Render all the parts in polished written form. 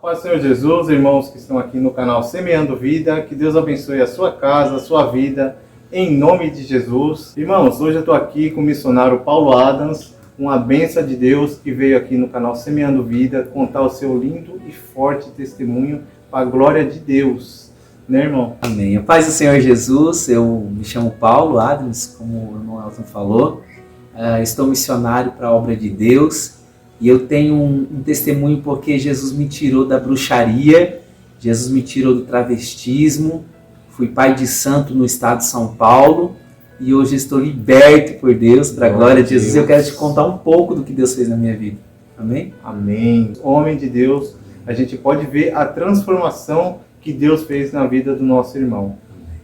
Paz do Senhor Jesus, irmãos que estão aqui no canal Semeando Vida, que Deus abençoe a sua casa, a sua vida, em nome de Jesus. Irmãos, hoje eu estou aqui com o missionário Paulo Adams, uma bênção de Deus que veio aqui no canal Semeando Vida contar o seu lindo e forte testemunho para a glória de Deus. Né, irmão? Amém. A paz do Senhor Jesus, eu me chamo Paulo Adams, como o irmão Elton falou, estou missionário para a obra de Deus. E eu tenho um testemunho porque Jesus me tirou da bruxaria, Jesus me tirou do travestismo, fui pai de santo no estado de São Paulo e hoje estou liberto por Deus, para a glória de Jesus. Eu quero te contar um pouco do que Deus fez na minha vida. Amém? Amém. Homem de Deus, a gente pode ver a transformação que Deus fez na vida do nosso irmão.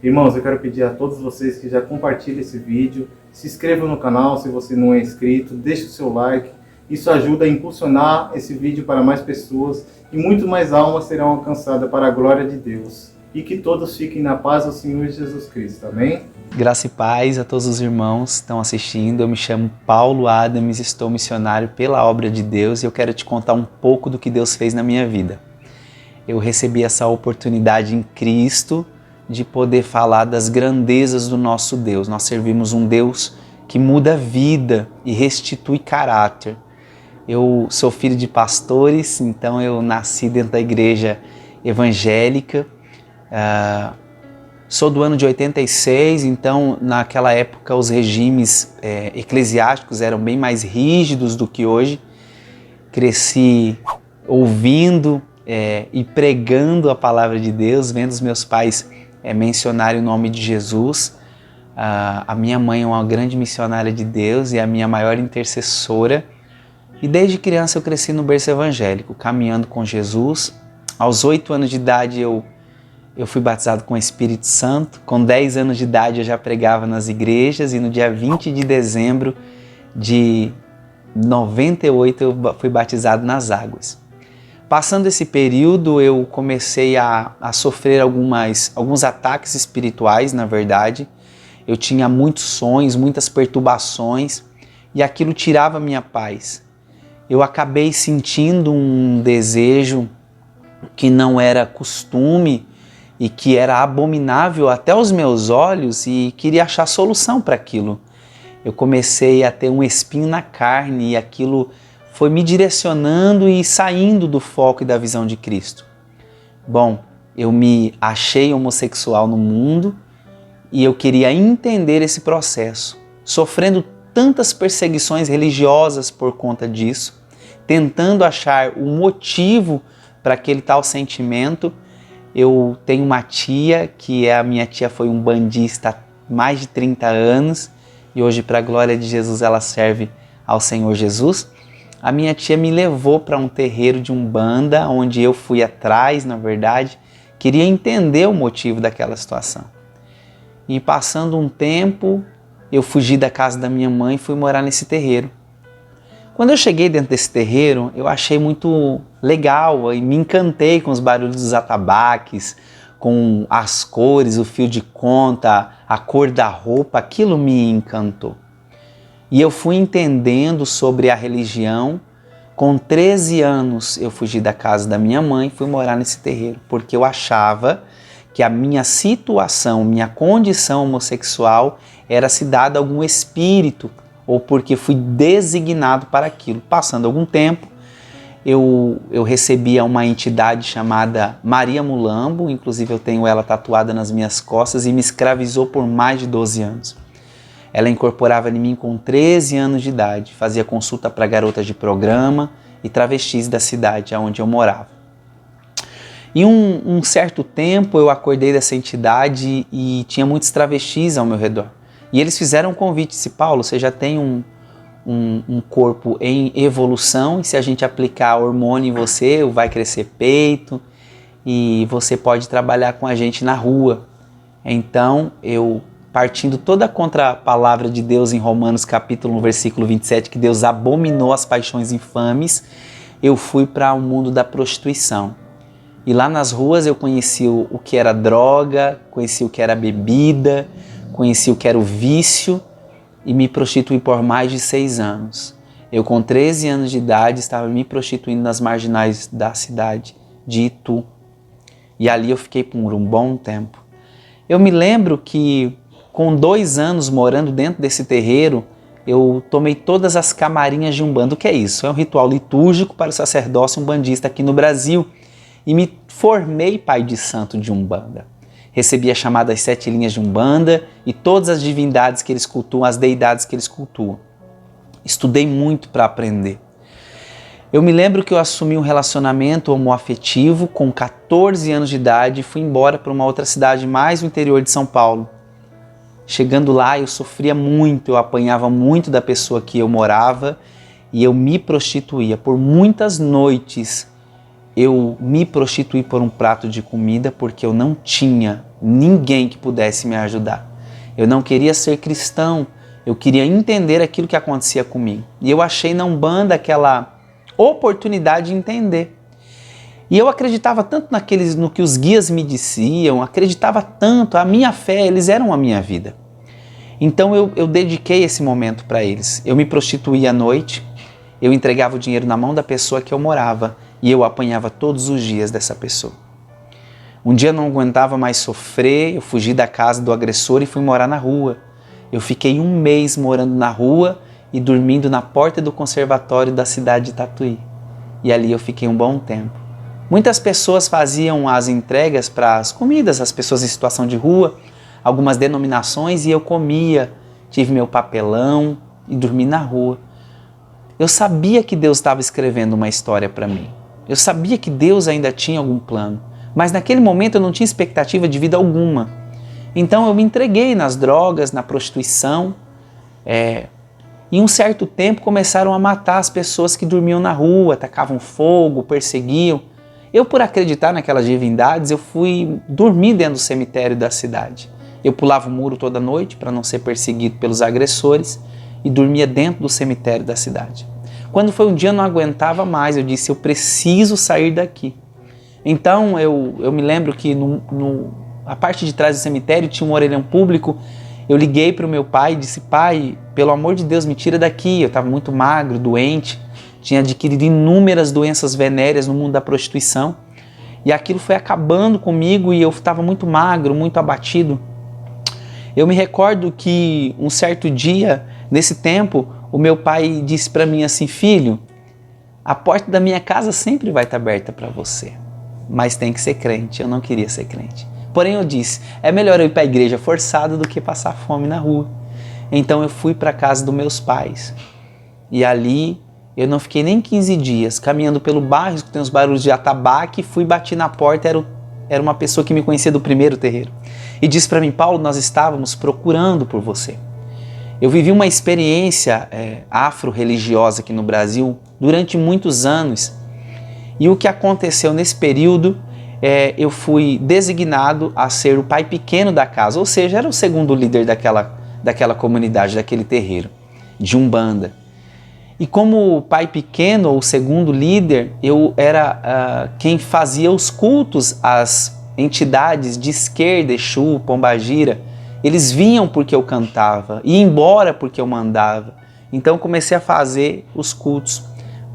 Irmãos, eu quero pedir a todos vocês que já compartilhem esse vídeo, se inscrevam no canal se você não é inscrito, deixe o seu like. Isso ajuda a impulsionar esse vídeo para mais pessoas e muito mais almas serão alcançadas para a glória de Deus. E que todos fiquem na paz do Senhor Jesus Cristo. Amém? Graça e paz a todos os irmãos que estão assistindo. Eu me chamo Paulo Adams, estou missionário pela obra de Deus e eu quero te contar um pouco do que Deus fez na minha vida. Eu recebi essa oportunidade em Cristo de poder falar das grandezas do nosso Deus. Nós servimos um Deus que muda a vida e restitui caráter. Eu sou filho de pastores, então eu nasci dentro da igreja evangélica. Sou do ano de 86, então naquela época os regimes eclesiásticos eram bem mais rígidos do que hoje. Cresci ouvindo e pregando a palavra de Deus, vendo os meus pais mencionarem o nome de Jesus. A minha mãe é uma grande missionária de Deus e a minha maior intercessora. E desde criança eu cresci no berço evangélico, caminhando com Jesus. Aos 8 anos de idade eu fui batizado com o Espírito Santo. Com 10 anos de idade eu já pregava nas igrejas e no dia 20 de dezembro de 98 eu fui batizado nas águas. Passando esse período eu comecei a sofrer alguns ataques espirituais, na verdade. Eu tinha muitos sonhos, muitas perturbações e aquilo tirava a minha paz. Eu acabei sentindo um desejo que não era costume e que era abominável até aos meus olhos e queria achar solução para aquilo. Eu comecei a ter um espinho na carne e aquilo foi me direcionando e saindo do foco e da visão de Cristo. Bom, eu me achei homossexual no mundo e eu queria entender esse processo, sofrendo tantas perseguições religiosas por conta disso, tentando achar o motivo para aquele tal sentimento. Eu tenho uma tia, a minha tia foi um bandista há mais de 30 anos e hoje, para a glória de Jesus, ela serve ao Senhor Jesus. A minha tia me levou para um terreiro de Umbanda, onde eu fui atrás, na verdade, queria entender o motivo daquela situação. E passando um tempo, eu fugi da casa da minha mãe e fui morar nesse terreiro. Quando eu cheguei dentro desse terreiro, eu achei muito legal e me encantei com os barulhos dos atabaques, com as cores, o fio de conta, a cor da roupa, aquilo me encantou. E eu fui entendendo sobre a religião. Com 13 anos eu fugi da casa da minha mãe e fui morar nesse terreiro, porque eu achava que a minha situação, minha condição homossexual era se dada a algum espírito ou porque fui designado para aquilo. Passando algum tempo, eu recebia uma entidade chamada Maria Mulambo, inclusive eu tenho ela tatuada nas minhas costas e me escravizou por mais de 12 anos. Ela incorporava em mim com 13 anos de idade, fazia consulta para garotas de programa e travestis da cidade onde eu morava. E um certo tempo eu acordei dessa entidade e tinha muitos travestis ao meu redor. E eles fizeram um convite, disse: Paulo, você já tem um corpo em evolução e se a gente aplicar hormônio em você, vai crescer peito e você pode trabalhar com a gente na rua. Então eu, partindo toda contra a palavra de Deus em Romanos capítulo 1, versículo 27, que Deus abominou as paixões infames, eu fui para o mundo da prostituição. E lá nas ruas eu conheci o que era droga, conheci o que era bebida, conheci o que era o vício e me prostituí por mais de 6 anos. Eu com 13 anos de idade estava me prostituindo nas marginais da cidade de Itu. E ali eu fiquei por um bom tempo. Eu me lembro que com 2 anos morando dentro desse terreiro, eu tomei todas as camarinhas de Umbanda. O que é isso? É um ritual litúrgico para o sacerdócio umbandista aqui no Brasil. E me formei pai de santo de Umbanda. Recebi as chamadas 7 linhas de Umbanda e todas as divindades que eles cultuam, as deidades que eles cultuam. Estudei muito para aprender. Eu me lembro que eu assumi um relacionamento homoafetivo com 14 anos de idade e fui embora para uma outra cidade mais no interior de São Paulo. Chegando lá, eu sofria muito, eu apanhava muito da pessoa que eu morava e eu me prostituía. Por muitas noites eu me prostituí por um prato de comida porque eu não tinha ninguém que pudesse me ajudar. Eu não queria ser cristão, eu queria entender aquilo que acontecia comigo. E eu achei na Umbanda aquela oportunidade de entender. E eu acreditava tanto no que os guias me diziam, acreditava tanto, a minha fé, eles eram a minha vida. Então eu dediquei esse momento para eles. Eu me prostituía à noite, eu entregava o dinheiro na mão da pessoa que eu morava e eu apanhava todos os dias dessa pessoa. Um dia eu não aguentava mais sofrer, eu fugi da casa do agressor e fui morar na rua. Eu fiquei 1 mês morando na rua e dormindo na porta do conservatório da cidade de Tatuí. E ali eu fiquei um bom tempo. Muitas pessoas faziam as entregas para as comidas, as pessoas em situação de rua, algumas denominações, e eu comia, tive meu papelão e dormi na rua. Eu sabia que Deus estava escrevendo uma história para mim. Eu sabia que Deus ainda tinha algum plano, mas naquele momento eu não tinha expectativa de vida alguma. Então eu me entreguei nas drogas, na prostituição. Em um certo tempo começaram a matar as pessoas que dormiam na rua, tacavam fogo, perseguiam. Eu, por acreditar naquelas divindades, eu fui dormir dentro do cemitério da cidade. Eu pulava o muro toda noite para não ser perseguido pelos agressores e dormia dentro do cemitério da cidade. Quando foi um dia eu não aguentava mais, eu disse, eu preciso sair daqui. Então eu me lembro que a parte de trás do cemitério tinha um orelhão público. Eu liguei para o meu pai e disse, pai, pelo amor de Deus, me tira daqui. Eu estava muito magro, doente, tinha adquirido inúmeras doenças venéreas no mundo da prostituição. E aquilo foi acabando comigo e eu estava muito magro, muito abatido. Eu me recordo que um certo dia, nesse tempo, o meu pai disse para mim assim, filho, a porta da minha casa sempre vai estar aberta para você, mas tem que ser crente. Eu não queria ser crente. Porém eu disse, é melhor eu ir para a igreja forçado do que passar fome na rua. Então eu fui para a casa dos meus pais. E ali eu não fiquei nem 15 dias, caminhando pelo bairro, escutei uns barulhos de atabaque, fui bati na porta, era uma pessoa que me conhecia do primeiro terreiro. E disse para mim, Paulo, nós estávamos procurando por você. Eu vivi uma experiência afro-religiosa aqui no Brasil durante muitos anos. E o que aconteceu nesse período, eu fui designado a ser o pai pequeno da casa, ou seja, era o segundo líder daquela comunidade, daquele terreiro, de Umbanda. E como pai pequeno ou segundo líder, eu era quem fazia os cultos às entidades de esquerda, Exu, Pombagira. Eles vinham porque eu cantava, ia embora porque eu mandava. Então comecei a fazer os cultos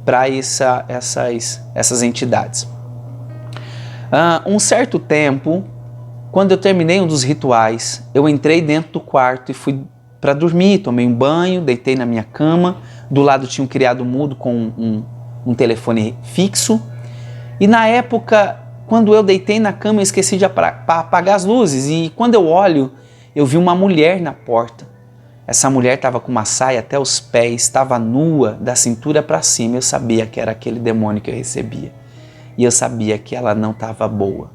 para essas entidades. Um certo tempo, quando eu terminei um dos rituais, eu entrei dentro do quarto e fui para dormir, tomei um banho, deitei na minha cama, do lado tinha um criado mudo com um telefone fixo, e na época, quando eu deitei na cama, eu esqueci de apagar as luzes, e quando eu olho, eu vi uma mulher na porta. Essa mulher estava com uma saia até os pés, estava nua, da cintura para cima. Eu sabia que era aquele demônio que eu recebia. E eu sabia que ela não estava boa.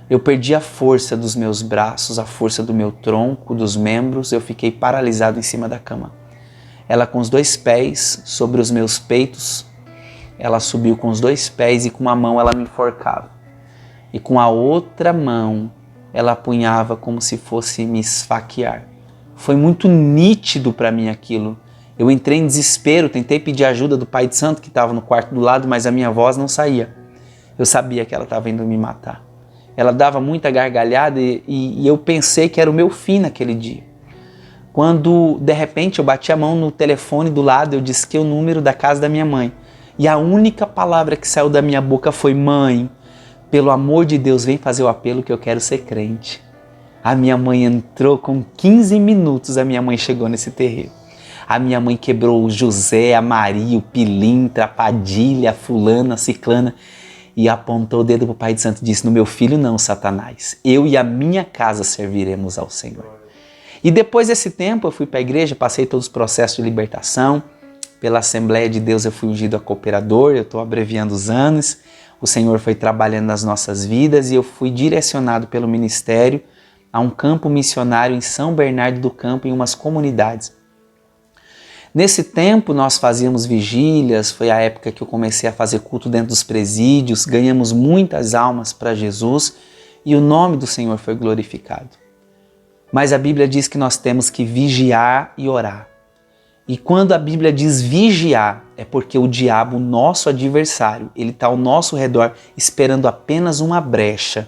Eu perdi a força dos meus braços, a força do meu tronco, dos membros. Eu fiquei paralisado em cima da cama. Ela com os 2 pés sobre os meus peitos. Ela subiu com os 2 pés e com uma mão ela me enforcava. E com a outra mão ela apunhava como se fosse me esfaquear. Foi muito nítido para mim aquilo. Eu entrei em desespero, tentei pedir ajuda do pai de santo que estava no quarto do lado, mas a minha voz não saía. Eu sabia que ela estava indo me matar. Ela dava muita gargalhada e eu pensei que era o meu fim naquele dia. Quando, de repente, eu bati a mão no telefone do lado, eu disquei o número da casa da minha mãe. E a única palavra que saiu da minha boca foi mãe. pelo amor de Deus, vem fazer o apelo que eu quero ser crente. A minha mãe entrou com 15 minutos, a minha mãe chegou nesse terreiro. A minha mãe quebrou o José, a Maria, o Pilintra, a Padilha, a fulana, a ciclana e apontou o dedo para o Pai de Santo e disse: no meu filho não, Satanás, eu e a minha casa serviremos ao Senhor. E depois desse tempo eu fui para a igreja, passei todos os processos de libertação. Pela Assembleia de Deus eu fui ungido a cooperador, eu estou abreviando os anos. O Senhor foi trabalhando nas nossas vidas e eu fui direcionado pelo ministério a um campo missionário em São Bernardo do Campo, em umas comunidades. Nesse tempo nós fazíamos vigílias, foi a época que eu comecei a fazer culto dentro dos presídios, ganhamos muitas almas para Jesus e o nome do Senhor foi glorificado. Mas a Bíblia diz que nós temos que vigiar e orar. E quando a Bíblia diz vigiar, é porque o diabo, nosso adversário, ele está ao nosso redor esperando apenas uma brecha.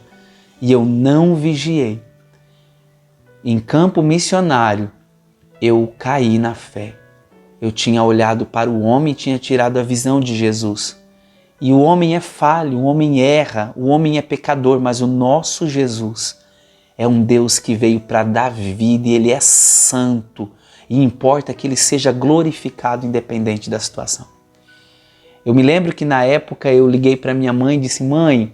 E eu não vigiei. Em campo missionário, eu caí na fé. Eu tinha olhado para o homem e tinha tirado a visão de Jesus. E o homem é falho, o homem erra, o homem é pecador, mas o nosso Jesus é um Deus que veio para dar vida e Ele é santo. E importa que Ele seja glorificado independente da situação. Eu me lembro que na época eu liguei para minha mãe e disse: mãe,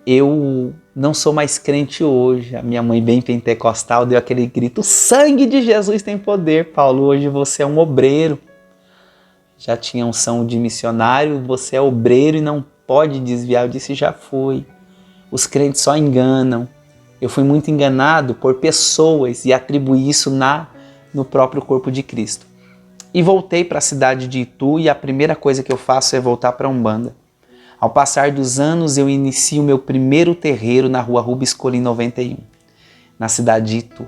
eu não sou mais crente hoje. A minha mãe, bem pentecostal, deu aquele grito: o sangue de Jesus tem poder, Paulo, hoje você é um obreiro. Já tinha unção de missionário, você é obreiro e não pode desviar. Eu disse: já fui. Os crentes só enganam. Eu fui muito enganado por pessoas e atribuí isso no próprio corpo de Cristo. E voltei para a cidade de Itu e a primeira coisa que eu faço é voltar para a Umbanda. Ao passar dos anos, eu inicio o meu primeiro terreiro na rua Rubens Colim 91, na cidade de Itu.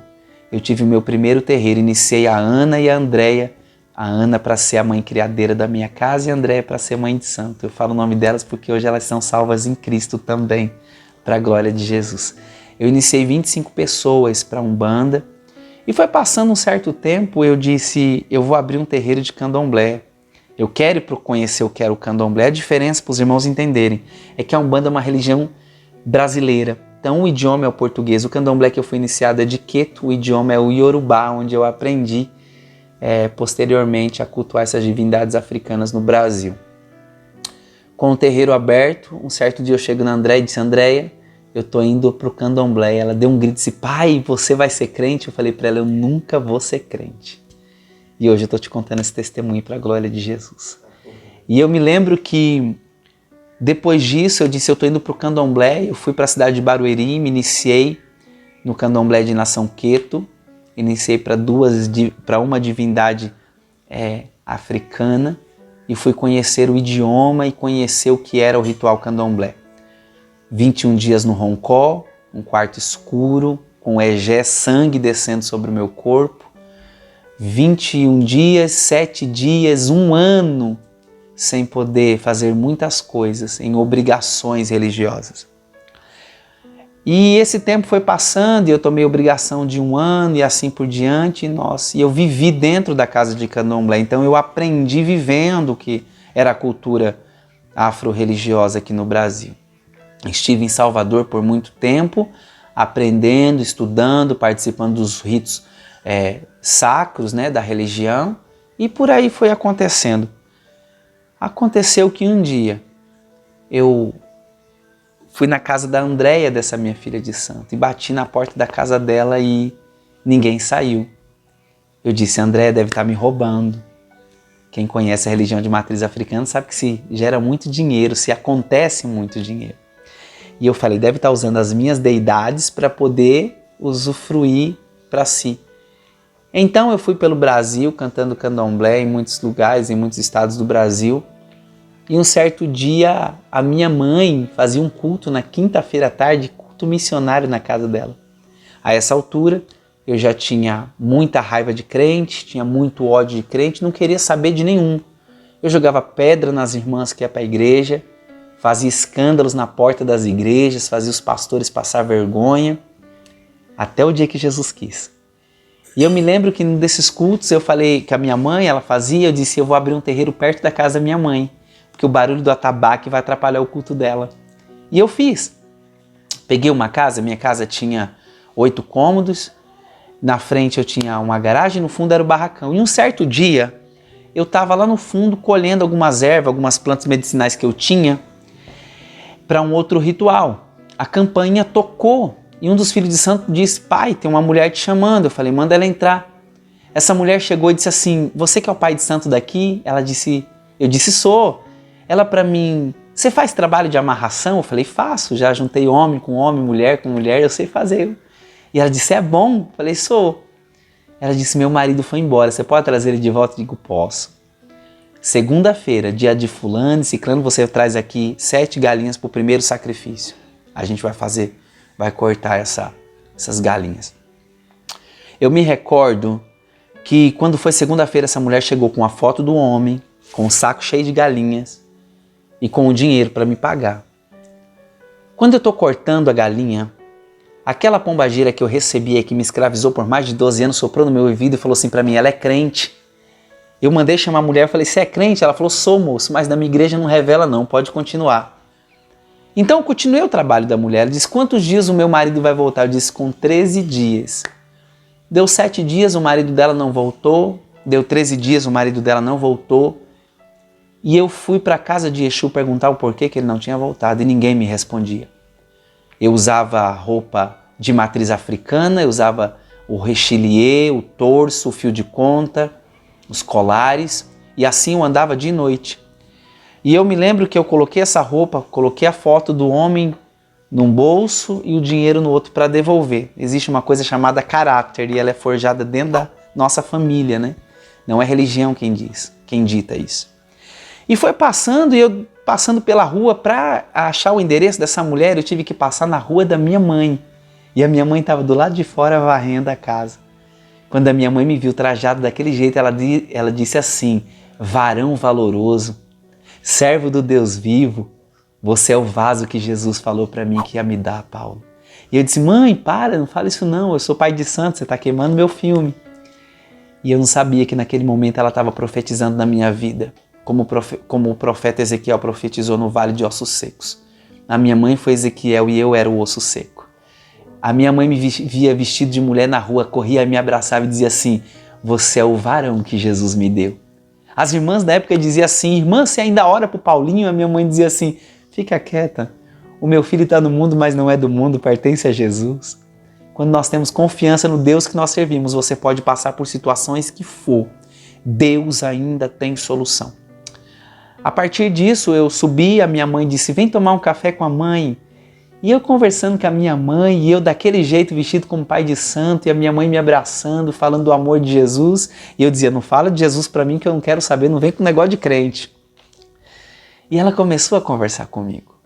Eu tive o meu primeiro terreiro, iniciei a Ana e a Andréia. A Ana para ser a mãe criadeira da minha casa e a Andréia para ser mãe de santo. Eu falo o nome delas porque hoje elas são salvas em Cristo também, para a glória de Jesus. Eu iniciei 25 pessoas para a Umbanda e foi passando um certo tempo, eu disse: eu vou abrir um terreiro de candomblé. Eu quero conhecer o que era o candomblé. A diferença, para os irmãos entenderem, é que a Umbanda é uma religião brasileira. Então o idioma é o português. O candomblé que eu fui iniciado é de Queto, o idioma é o Yorubá, onde eu aprendi posteriormente a cultuar essas divindades africanas no Brasil. Com o terreiro aberto, um certo dia eu chego na Andréia e disse: Andréia, eu estou indo para o candomblé. Ela deu um grito e disse: pai, você vai ser crente? Eu falei para ela: eu nunca vou ser crente. E hoje eu estou te contando esse testemunho para a glória de Jesus. E eu me lembro que depois disso eu disse: eu estou indo para o candomblé. Eu fui para a cidade de Barueri, me iniciei no candomblé de Nação Queto. Iniciei para uma divindade africana e fui conhecer o idioma e conhecer o que era o ritual candomblé. 21 dias no roncó, um quarto escuro, com egé, sangue descendo sobre o meu corpo. 21 dias, 7 dias, 1 ano sem poder fazer muitas coisas, em obrigações religiosas. E esse tempo foi passando e eu tomei obrigação de 1 ano e assim por diante. E eu vivi dentro da casa de candomblé, então eu aprendi vivendo o que era a cultura afro-religiosa aqui no Brasil. Estive em Salvador por muito tempo, aprendendo, estudando, participando dos ritos sacros, da religião, e por aí foi acontecendo. Aconteceu que um dia eu fui na casa da Andréia, dessa minha filha de santo, e bati na porta da casa dela e ninguém saiu. Eu disse: Andréia deve estar me roubando. Quem conhece a religião de matriz africana sabe que se gera muito dinheiro, se acontece muito dinheiro. E eu falei: deve estar usando as minhas deidades para poder usufruir para si. Então eu fui pelo Brasil cantando candomblé em muitos lugares, em muitos estados do Brasil. E um certo dia a minha mãe fazia um culto na quinta-feira à tarde, culto missionário na casa dela. A essa altura eu já tinha muita raiva de crente, tinha muito ódio de crente, não queria saber de nenhum. Eu jogava pedra nas irmãs que iam para a igreja, fazia escândalos na porta das igrejas, fazia os pastores passar vergonha, até o dia que Jesus quis. E eu me lembro que num desses cultos eu falei que a minha mãe, ela fazia, eu disse: eu vou abrir um terreiro perto da casa da minha mãe, porque o barulho do atabaque vai atrapalhar o culto dela. E eu fiz. Peguei uma casa, minha casa tinha 8 cômodos, na frente eu tinha uma garagem, no fundo era o barracão. E um certo dia, eu estava lá no fundo colhendo algumas ervas, algumas plantas medicinais que eu tinha para um outro ritual. A campainha tocou e um dos filhos de santo disse: pai, tem uma mulher te chamando. Eu falei: manda ela entrar. Essa mulher chegou e disse assim: você que é o pai de santo daqui? Eu disse: sou. Ela para mim: você faz trabalho de amarração? Eu falei: faço, já juntei homem com homem, mulher com mulher, eu sei fazer. E ela disse: é bom? Eu falei: sou. Ela disse: meu marido foi embora, você pode trazer ele de volta? Eu digo: posso. Segunda-feira, dia de fulano e ciclano, você traz aqui 7 galinhas para o primeiro sacrifício. A gente vai cortar essas galinhas. Eu me recordo que quando foi segunda-feira, essa mulher chegou com a foto do homem, com um saco cheio de galinhas e com o dinheiro para me pagar. Quando eu estou cortando a galinha, aquela pombagira que eu recebia, que me escravizou por mais de 12 anos, soprou no meu ouvido e falou assim para mim: ela é crente. Eu mandei chamar a mulher e falei: você é crente? Ela falou: sou, moço, mas na minha igreja não revela não, pode continuar. Então eu continuei o trabalho da mulher. Ela disse: quantos dias o meu marido vai voltar? Eu disse: com 13 dias. Deu 7 dias, o marido dela não voltou. Deu 13 dias, o marido dela não voltou. E eu fui para a casa de Exu perguntar o porquê que ele não tinha voltado e ninguém me respondia. Eu usava roupa de matriz africana, eu usava o rechilier, o torso, o fio de conta, os colares, e assim eu andava de noite. E eu me lembro que eu coloquei essa roupa, coloquei a foto do homem num bolso e o dinheiro no outro para devolver. Existe uma coisa chamada caráter e ela é forjada dentro da nossa família, né? Não é religião quem dita isso. E foi passando, e eu passando pela rua para achar o endereço dessa mulher, eu tive que passar na rua da minha mãe. E a minha mãe estava do lado de fora varrendo a casa. Quando a minha mãe me viu trajado daquele jeito, ela disse assim: varão valoroso, servo do Deus vivo, você é o vaso que Jesus falou para mim que ia me dar, Paulo. E eu disse: mãe, para, não fala isso não, eu sou pai de santo, você está queimando meu filme. E eu não sabia que naquele momento ela estava profetizando na minha vida, como o profeta Ezequiel profetizou no Vale de Ossos Secos. A minha mãe foi Ezequiel e eu era o osso seco. A minha mãe me via vestido de mulher na rua, corria, me abraçava e dizia assim: você é o varão que Jesus me deu. As irmãs da época diziam assim: irmã, você ainda ora para o Paulinho? A minha mãe dizia assim: fica quieta, o meu filho está no mundo, mas não é do mundo, pertence a Jesus. Quando nós temos confiança no Deus que nós servimos, você pode passar por situações que for, Deus ainda tem solução. A partir disso eu subi, a minha mãe disse: vem tomar um café com a mãe. E eu conversando com a minha mãe, e eu daquele jeito vestido como pai de santo, e a minha mãe me abraçando, falando do amor de Jesus. E eu dizia: não fala de Jesus para mim que eu não quero saber, não vem com negócio de crente. E ela começou a conversar comigo.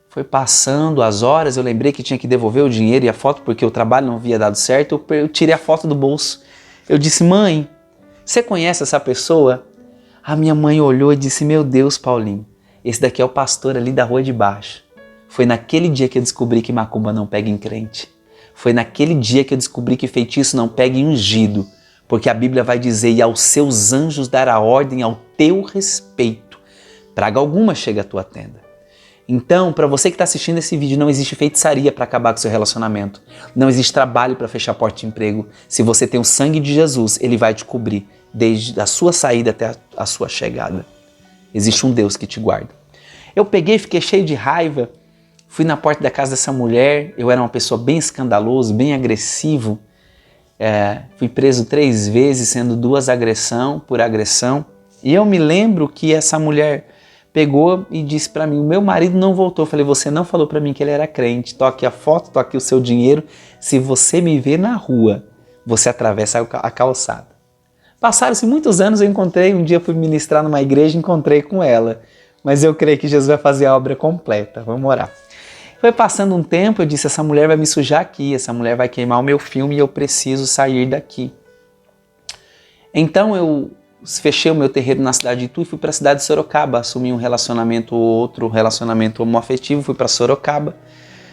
Foi passando as horas, eu lembrei que tinha que devolver o dinheiro e a foto, porque o trabalho não havia dado certo, eu tirei a foto do bolso. Eu disse: mãe, você conhece essa pessoa? A minha mãe olhou e disse: meu Deus, Paulinho, esse daqui é o pastor ali da rua de baixo. Foi naquele dia que eu descobri que macumba não pega em crente. Foi naquele dia que eu descobri que feitiço não pega em ungido. Porque a Bíblia vai dizer: e aos seus anjos dará ordem ao teu respeito. Praga alguma chega à tua tenda. Então, para você que está assistindo esse vídeo, não existe feitiçaria para acabar com o seu relacionamento. Não existe trabalho para fechar a porta de emprego. Se você tem o sangue de Jesus, Ele vai te cobrir desde a sua saída até a sua chegada. Existe um Deus que te guarda. Eu peguei, fiquei cheio de raiva, fui na porta da casa dessa mulher. Eu era uma pessoa bem escandaloso, bem agressivo. Fui preso 3 vezes, sendo 2 por agressão. E eu me lembro que essa mulher pegou e disse para mim: o meu marido não voltou. Eu falei: você não falou para mim que ele era crente. Tô aqui a foto, tô aqui o seu dinheiro. Se você me ver na rua, você atravessa a calçada. Passaram-se muitos anos, eu encontrei, um dia fui ministrar numa igreja, encontrei com ela. Mas eu creio que Jesus vai fazer a obra completa. Vamos orar. Foi passando um tempo, eu disse: essa mulher vai me sujar aqui, essa mulher vai queimar o meu filme e eu preciso sair daqui. Então eu fechei o meu terreiro na cidade de Itu e fui para a cidade de Sorocaba, assumi um relacionamento ou outro, relacionamento homoafetivo, fui para Sorocaba.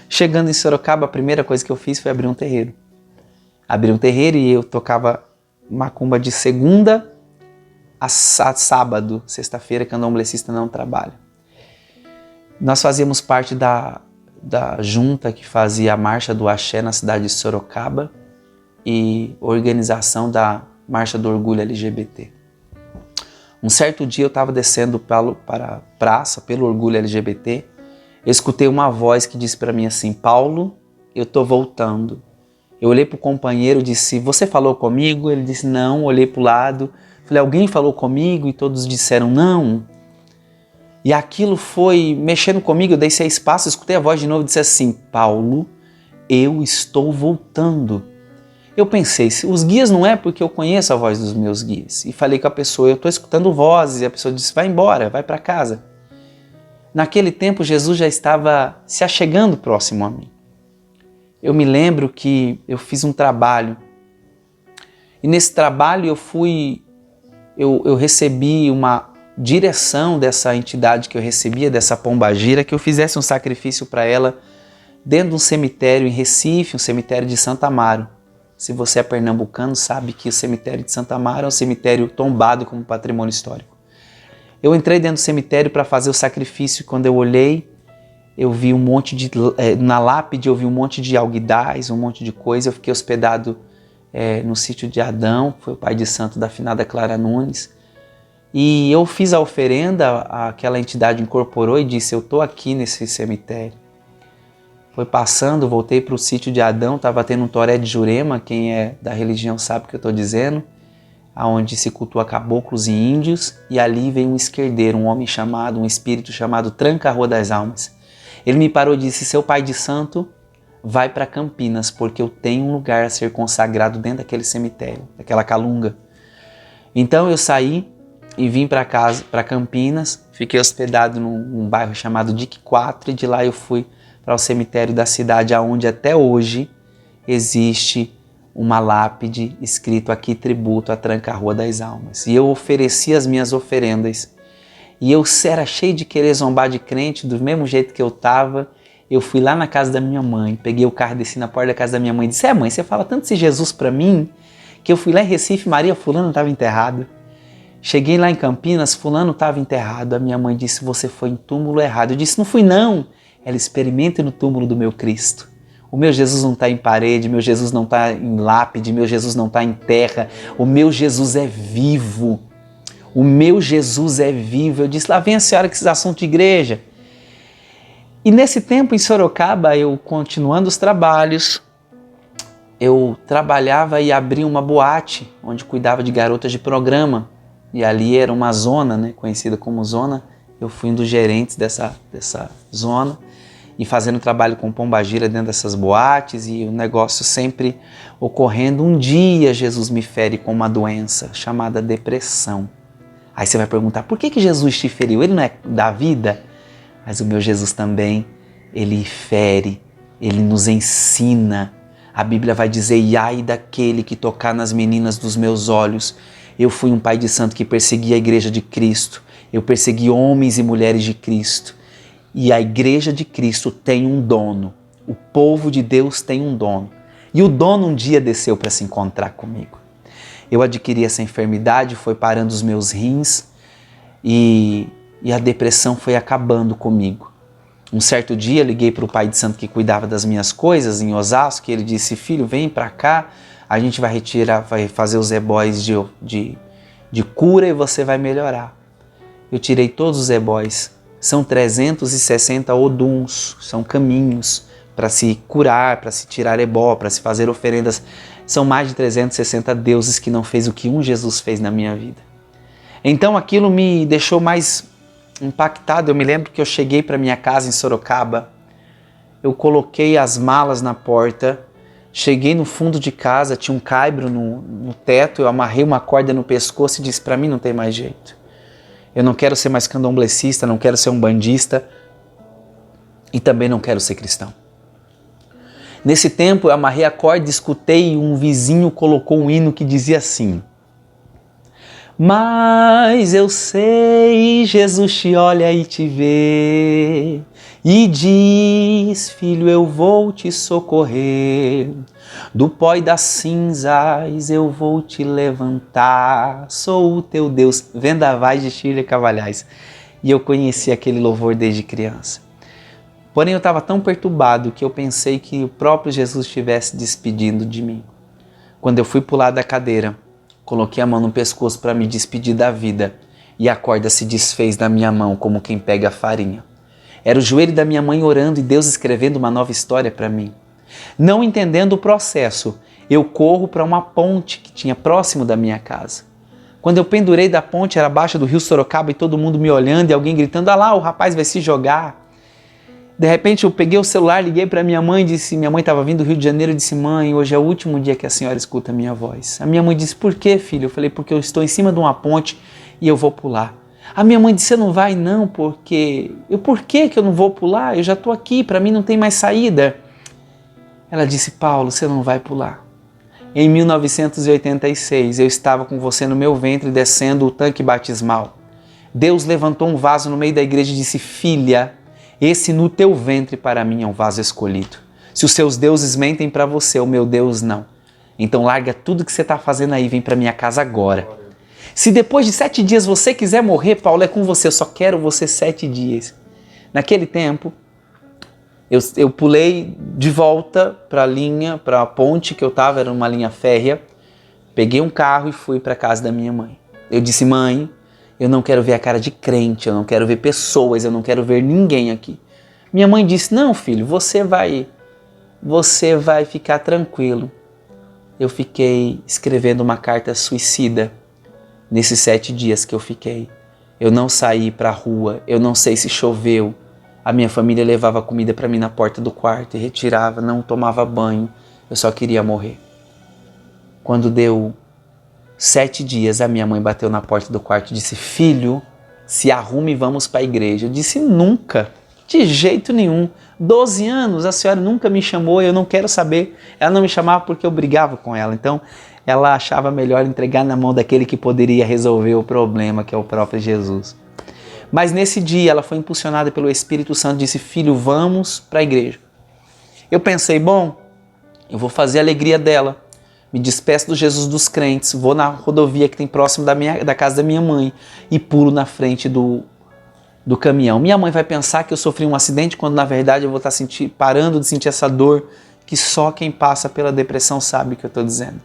Chegando em Sorocaba, a primeira coisa que eu fiz foi abrir um terreiro. Abri um terreiro e eu tocava macumba de segunda a sábado, sexta-feira, candomblessista não trabalha. Nós fazíamos parte da junta que fazia a Marcha do Axé na cidade de Sorocaba e organização da Marcha do Orgulho LGBT. Um certo dia eu estava descendo para a praça, pelo Orgulho LGBT, eu escutei uma voz que disse para mim assim: Paulo, eu estou voltando. Eu olhei para o companheiro e disse: você falou comigo? Ele disse: não. Olhei para o lado, falei: alguém falou comigo? E todos disseram: não. E aquilo foi mexendo comigo, eu dei 6 passos, escutei a voz de novo e disse assim: Paulo, eu estou voltando. Eu pensei, os guias não é porque eu conheço a voz dos meus guias. E falei com a pessoa: eu estou escutando vozes. E a pessoa disse: vai embora, vai para casa. Naquele tempo, Jesus já estava se achegando próximo a mim. Eu me lembro que eu fiz um trabalho. E nesse trabalho eu recebi uma direção dessa entidade que eu recebia, dessa pombagira, que eu fizesse um sacrifício para ela dentro de um cemitério em Recife, um cemitério de Santa Amaro. Se você é pernambucano, sabe que o cemitério de Santa Amaro é um cemitério tombado como patrimônio histórico. Eu entrei dentro do cemitério para fazer o sacrifício e quando eu olhei, eu vi um monte de... na lápide eu vi um monte de alguidais, um monte de coisa. Eu fiquei hospedado no sítio de Adão, foi o pai de santo da finada Clara Nunes. E eu fiz a oferenda, aquela entidade incorporou e disse: eu estou aqui nesse cemitério. Foi passando, voltei para o sítio de Adão, estava tendo um toré de Jurema, quem é da religião sabe o que eu estou dizendo, onde se cultua caboclos e índios, e ali veio um esquerdeiro, um espírito chamado Tranca-Rua das Almas. Ele me parou e disse: seu pai de santo, vai para Campinas, porque eu tenho um lugar a ser consagrado dentro daquele cemitério, daquela calunga. Então eu saí e vim para casa, para Campinas, fiquei hospedado num bairro chamado Dique 4 e de lá eu fui para o cemitério da cidade, onde até hoje existe uma lápide escrito: aqui tributo a Tranca-Rua das Almas. E eu ofereci as minhas oferendas. E eu era cheio de querer zombar de crente, do mesmo jeito que eu estava. Eu fui lá na casa da minha mãe, peguei o carro, desci na porta da casa da minha mãe e disse: mãe, você fala tanto de Jesus para mim, que eu fui lá em Recife, Maria fulano estava enterrado. Cheguei lá em Campinas, fulano estava enterrado. A minha mãe disse: você foi em túmulo errado. Eu disse: não fui não. Ela: experimente no túmulo do meu Cristo. O meu Jesus não está em parede, meu Jesus não está em lápide, meu Jesus não está em terra. O meu Jesus é vivo. O meu Jesus é vivo. Eu disse: lá vem a senhora com esses assuntos de igreja. E nesse tempo em Sorocaba, eu continuando os trabalhos, eu trabalhava e abri uma boate, onde cuidava de garotas de programa. E ali era uma zona, né, conhecida como zona. Eu fui um dos gerentes dessa zona e fazendo trabalho com pombagira dentro dessas boates e o negócio sempre ocorrendo. Um dia Jesus me fere com uma doença chamada depressão. Aí você vai perguntar: por que Jesus te feriu? Ele não é da vida? Mas o meu Jesus também, ele fere, ele nos ensina. A Bíblia vai dizer: e ai daquele que tocar nas meninas dos meus olhos. Eu fui um pai de santo que perseguia a igreja de Cristo. Eu persegui homens e mulheres de Cristo. E a igreja de Cristo tem um dono. O povo de Deus tem um dono. E o dono um dia desceu para se encontrar comigo. Eu adquiri essa enfermidade, foi parando os meus rins e a depressão foi acabando comigo. Um certo dia liguei para o pai de santo que cuidava das minhas coisas em Osasco e ele disse: filho, vem para cá, a gente vai fazer os ebóis de cura e você vai melhorar. Eu tirei todos os ebóis. São 360 oduns, são caminhos para se curar, para se tirar ebó, para se fazer oferendas. São mais de 360 deuses que não fez o que um Jesus fez na minha vida. Então aquilo me deixou mais impactado. Eu me lembro que eu cheguei para minha casa em Sorocaba, eu coloquei as malas na porta, cheguei no fundo de casa, tinha um caibro no teto, eu amarrei uma corda no pescoço e disse: para mim não tem mais jeito. Eu não quero ser mais candomblessista, não quero ser um bandista e também não quero ser cristão. Nesse tempo eu amarrei a corda e escutei um vizinho colocou um hino que dizia assim: mas eu sei, Jesus te olha e te vê, e diz: filho, eu vou te socorrer, do pó e das cinzas eu vou te levantar, sou o teu Deus. Vendavais de Shirley Cavalhais. E eu conheci aquele louvor desde criança. Porém, eu estava tão perturbado que eu pensei que o próprio Jesus estivesse despedindo de mim. Quando eu fui pular da cadeira, coloquei a mão no pescoço para me despedir da vida e a corda se desfez da minha mão como quem pega a farinha. Era o joelho da minha mãe orando e Deus escrevendo uma nova história para mim. Não entendendo o processo, eu corro para uma ponte que tinha próximo da minha casa. Quando eu pendurei da ponte, era abaixo do rio Sorocaba e todo mundo me olhando e alguém gritando: "Ah lá, o rapaz vai se jogar". De repente eu peguei o celular, liguei para minha mãe, minha mãe estava vindo do Rio de Janeiro e disse: "Mãe, hoje é o último dia que a senhora escuta a minha voz". A minha mãe disse: "Por quê, filho?" Eu falei: "Porque eu estou em cima de uma ponte e eu vou pular". A minha mãe disse: "Você não vai não, porque..." Por que eu não vou pular? Eu já estou aqui, para mim não tem mais saída. Ela disse: "Paulo, você não vai pular. Em 1986 eu estava com você no meu ventre descendo o tanque batismal. Deus levantou um vaso no meio da igreja e disse: filha, esse no teu ventre para mim é um vaso escolhido. Se os seus deuses mentem para você, o meu Deus não. Então larga tudo que você está fazendo aí e vem para minha casa agora. Se depois de 7 dias você quiser morrer, Paulo, é com você, eu só quero você 7 dias. Naquele tempo, eu pulei de volta para a linha, para a ponte que eu estava, era uma linha férrea, peguei um carro e fui para a casa da minha mãe. Eu disse: mãe, eu não quero ver a cara de crente, eu não quero ver pessoas, eu não quero ver ninguém aqui. Minha mãe disse: não, filho, você vai ficar tranquilo. Eu fiquei escrevendo uma carta suicida nesses 7 dias que eu fiquei. Eu não saí para a rua, eu não sei se choveu. A minha família levava comida para mim na porta do quarto e retirava, não tomava banho. Eu só queria morrer. Quando deu 7 dias, a minha mãe bateu na porta do quarto e disse: filho, se arrume e vamos para a igreja. Eu disse: nunca, de jeito nenhum. 12 anos, a senhora nunca me chamou, eu não quero saber. Ela não me chamava porque eu brigava com ela. Então, ela achava melhor entregar na mão daquele que poderia resolver o problema, que é o próprio Jesus. Mas nesse dia, ela foi impulsionada pelo Espírito Santo e disse: filho, vamos para a igreja. Eu pensei: bom, eu vou fazer a alegria dela. Me despeço do Jesus dos crentes, vou na rodovia que tem próximo da casa da minha mãe e pulo na frente do caminhão. Minha mãe vai pensar que eu sofri um acidente, quando na verdade eu vou estar parando de sentir essa dor que só quem passa pela depressão sabe o que eu estou dizendo.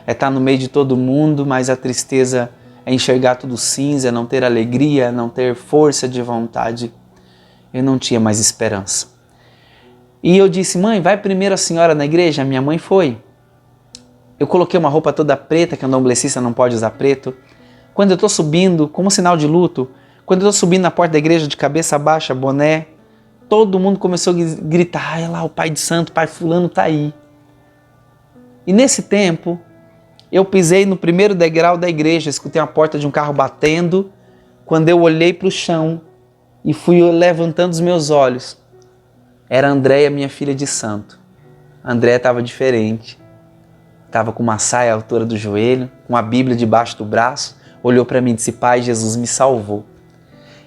É estar no meio de todo mundo, mas a tristeza é enxergar tudo cinza, é não ter alegria, é não ter força de vontade. Eu não tinha mais esperança. E eu disse: mãe, vai primeiro a senhora na igreja? A minha mãe foi. Eu coloquei uma roupa toda preta, que a candomblessista não pode usar preto. Quando eu estou subindo, como sinal de luto, quando eu estou subindo na porta da igreja de cabeça baixa, boné, todo mundo começou a gritar: olha lá, o pai de santo, pai fulano está aí. E nesse tempo, eu pisei no primeiro degrau da igreja, escutei a porta de um carro batendo. Quando eu olhei para o chão e fui levantando os meus olhos, era a Andréia, minha filha de santo. A Andréia estava diferente. Estava com uma saia à altura do joelho, com a Bíblia debaixo do braço, olhou para mim e disse: pai, Jesus me salvou.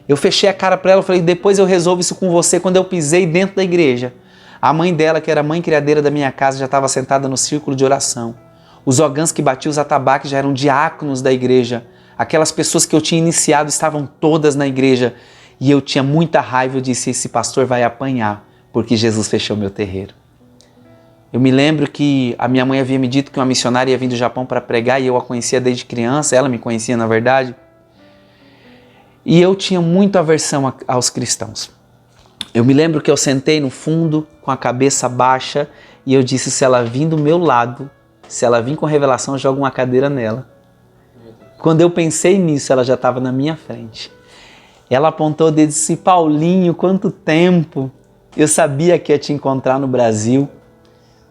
Eu fechei a cara para ela e falei: depois eu resolvo isso com você. Quando eu pisei dentro da igreja, a mãe dela, que era a mãe criadeira da minha casa, já estava sentada no círculo de oração. Os ogãs que batiam os atabaques já eram diáconos da igreja. Aquelas pessoas que eu tinha iniciado estavam todas na igreja. E eu tinha muita raiva, eu disse: esse pastor vai apanhar, porque Jesus fechou meu terreiro. Eu me lembro que a minha mãe havia me dito que uma missionária ia vir do Japão para pregar e eu a conhecia desde criança, ela me conhecia na verdade. E eu tinha muita aversão aos cristãos. Eu me lembro que eu sentei no fundo com a cabeça baixa e eu disse: se ela vir do meu lado, se ela vir com revelação, eu jogo uma cadeira nela. Quando eu pensei nisso, ela já estava na minha frente. Ela apontou o dedo e disse: Paulinho, quanto tempo! Eu sabia que ia te encontrar no Brasil.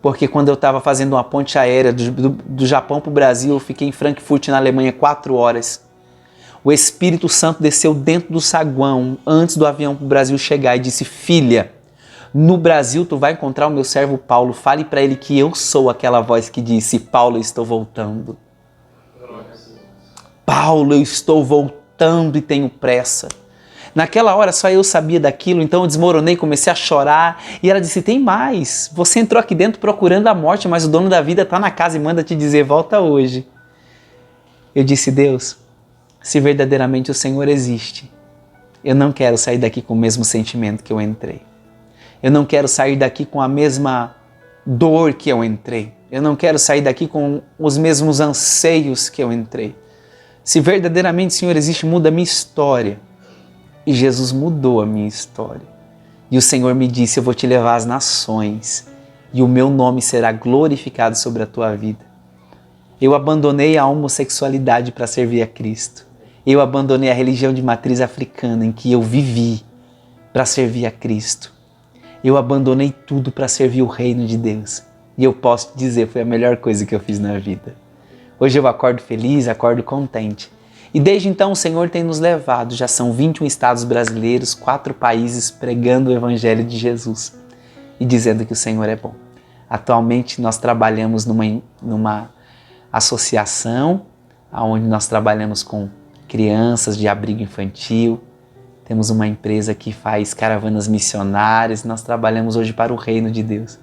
Porque quando eu estava fazendo uma ponte aérea do Japão para o Brasil, eu fiquei em Frankfurt, na Alemanha, 4 horas. O Espírito Santo desceu dentro do saguão antes do avião para o Brasil chegar e disse: filha, no Brasil tu vai encontrar o meu servo Paulo, fale para ele que eu sou aquela voz que disse: Paulo, eu estou voltando. Paulo, eu estou voltando e tenho pressa. Naquela hora só eu sabia daquilo, então eu desmoronei, comecei a chorar e ela disse: tem mais, você entrou aqui dentro procurando a morte, mas o dono da vida está na casa e manda te dizer: volta hoje. Eu disse: Deus, se verdadeiramente o Senhor existe, eu não quero sair daqui com o mesmo sentimento que eu entrei. Eu não quero sair daqui com a mesma dor que eu entrei. Eu não quero sair daqui com os mesmos anseios que eu entrei. Se verdadeiramente, Senhor, existe, muda a minha história. E Jesus mudou a minha história. E o Senhor me disse, eu vou te levar às nações e o meu nome será glorificado sobre a tua vida. Eu abandonei a homossexualidade para servir a Cristo. Eu abandonei a religião de matriz africana em que eu vivi para servir a Cristo. Eu abandonei tudo para servir o reino de Deus. E eu posso te dizer, foi a melhor coisa que eu fiz na vida. Hoje eu acordo feliz, acordo contente. E desde então o Senhor tem nos levado, já são 21 estados brasileiros, 4 países pregando o Evangelho de Jesus e dizendo que o Senhor é bom. Atualmente nós trabalhamos numa associação, onde nós trabalhamos com crianças de abrigo infantil. Temos uma empresa que faz caravanas missionárias, nós trabalhamos hoje para o reino de Deus.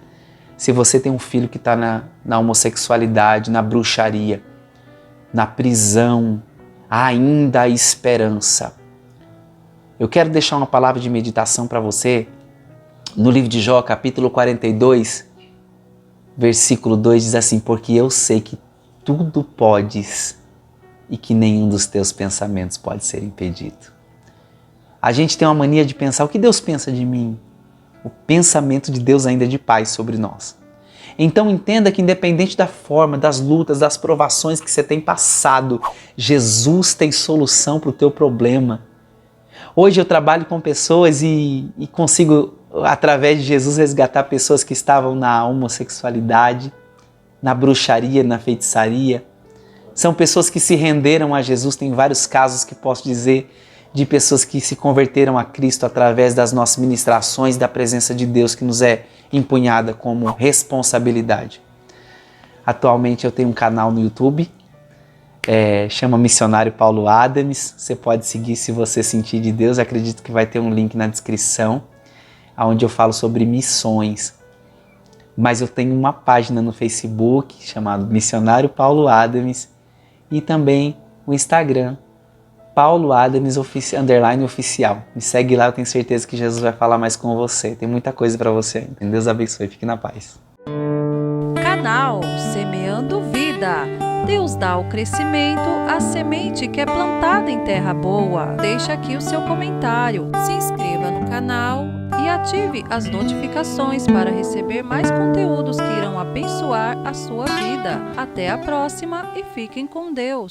Se você tem um filho que está na homossexualidade, na bruxaria, na prisão, ainda há esperança. Eu quero deixar uma palavra de meditação para você no livro de Jó, capítulo 42, versículo 2, diz assim: porque eu sei que tudo podes e que nenhum dos teus pensamentos pode ser impedido. A gente tem uma mania de pensar, o que Deus pensa de mim? O pensamento de Deus ainda é de paz sobre nós. Então entenda que independente da forma, das lutas, das provações que você tem passado, Jesus tem solução para o teu problema. Hoje eu trabalho com pessoas e consigo, através de Jesus, resgatar pessoas que estavam na homossexualidade, na bruxaria, na feitiçaria. São pessoas que se renderam a Jesus. Tem vários casos que posso dizer de pessoas que se converteram a Cristo através das nossas ministrações, da presença de Deus que nos é empunhada como responsabilidade. Atualmente eu tenho um canal no YouTube, chama Missionário Paulo Adams. Você pode seguir se você sentir de Deus. Acredito que vai ter um link na descrição, onde eu falo sobre missões. Mas eu tenho uma página no Facebook chamada Missionário Paulo Adams e também o Instagram, Paulo Adams _oficial. Me segue lá, eu tenho certeza que Jesus vai falar mais com você. Tem muita coisa para você ainda. Deus abençoe, fique na paz. Canal Semeando Vida. Deus dá o crescimento à semente que é plantada em terra boa. Deixa aqui o seu comentário, se inscreva no canal e ative as notificações para receber mais conteúdos que irão abençoar a sua vida. Até a próxima e fiquem com Deus.